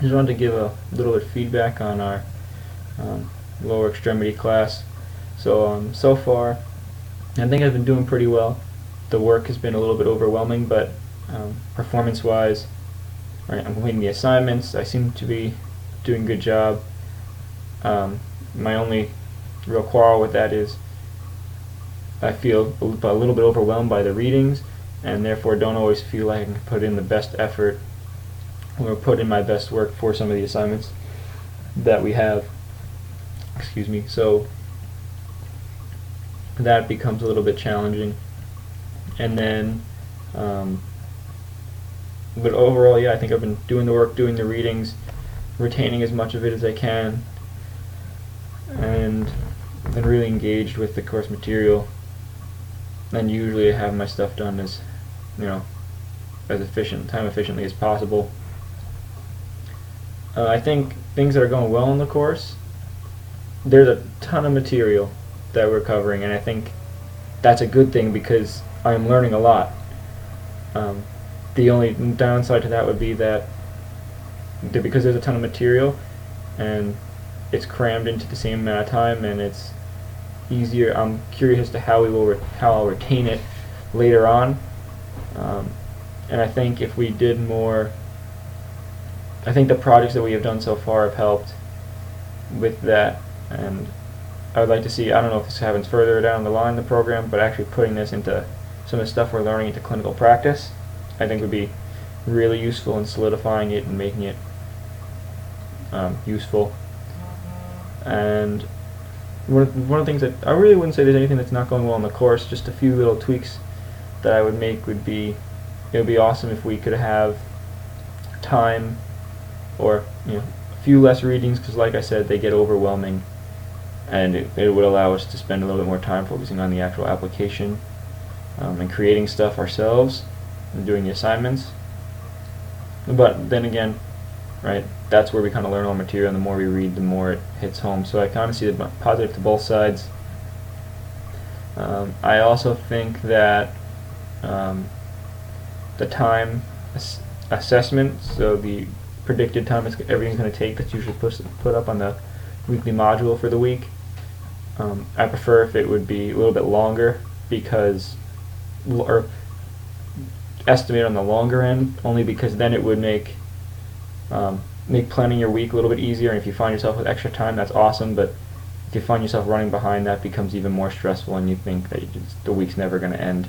Just wanted to give a little bit of feedback on our lower extremity class. So far, I think I've been doing pretty well. The work has been a little bit overwhelming, but performance-wise, right, I'm completing the assignments. I seem to be doing a good job. My only real quarrel with that is I feel a little bit overwhelmed by the readings, and therefore don't always feel like I can put in the best effort or put in my best work for some of the assignments that we have. Excuse me. So that becomes a little bit challenging. And then, but overall, yeah, I think I've been doing the work, doing the readings, retaining as much of it as I can, and been really engaged with the course material. And usually I have my stuff done as, as time efficiently as possible. I think things that are going well in the course, there's a ton of material that we're covering, and I think that's a good thing because I'm learning a lot. The only downside to that would be that because there's a ton of material and it's crammed into the same amount of time and it's easier, I'm curious as to how I'll retain it later on. And I think if we did more, I think the projects that we have done so far have helped with that, and I would like to see, I don't know if this happens further down the line in the program, but actually putting this into some of the stuff we're learning into clinical practice, I think would be really useful in solidifying it and making it useful. And one of the things that I really wouldn't say there's anything that's not going well in the course, just a few little tweaks that I would make would be, it would be awesome if we could have time or a few less readings, because like I said, they get overwhelming, and it would allow us to spend a little bit more time focusing on the actual application and creating stuff ourselves and doing the assignments. But then again, right, that's where we kind of learn all the material, and the more we read, the more it hits home. So I kind of see the positive to both sides. I also think that the time assessment, so the predicted time everything's going to take that's usually put up on the weekly module for the week, I prefer if it would be a little bit longer, because, or estimate on the longer end, only because then it would make planning your week a little bit easier. And if you find yourself with extra time, that's awesome, but if you find yourself running behind, that becomes even more stressful, and you think that the week's never going to end,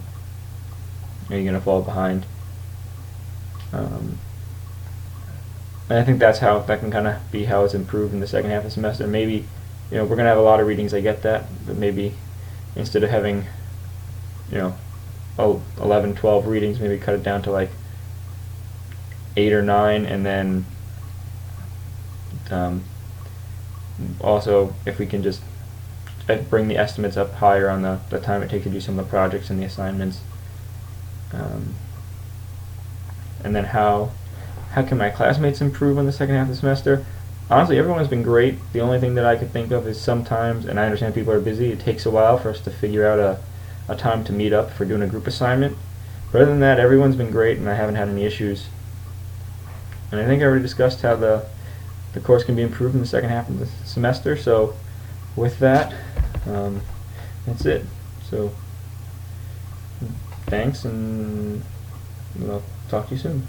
or you're going to fall behind. And I think that can kind of be how it's improved in the second half of the semester. Maybe, we're going to have a lot of readings, I get that, but maybe instead of having, 11, 12 readings, maybe cut it down to like 8 or 9, and then also if we can just bring the estimates up higher on the time it takes to do some of the projects and the assignments. And then how can my classmates improve in the second half of the semester? Honestly, everyone has been great. The only thing that I could think of is sometimes, and I understand people are busy, it takes a while for us to figure out a time to meet up for doing a group assignment. But other than that, everyone's been great, and I haven't had any issues. And I think I already discussed how the course can be improved in the second half of the semester. So with that, that's it. So thanks, and I'll talk to you soon.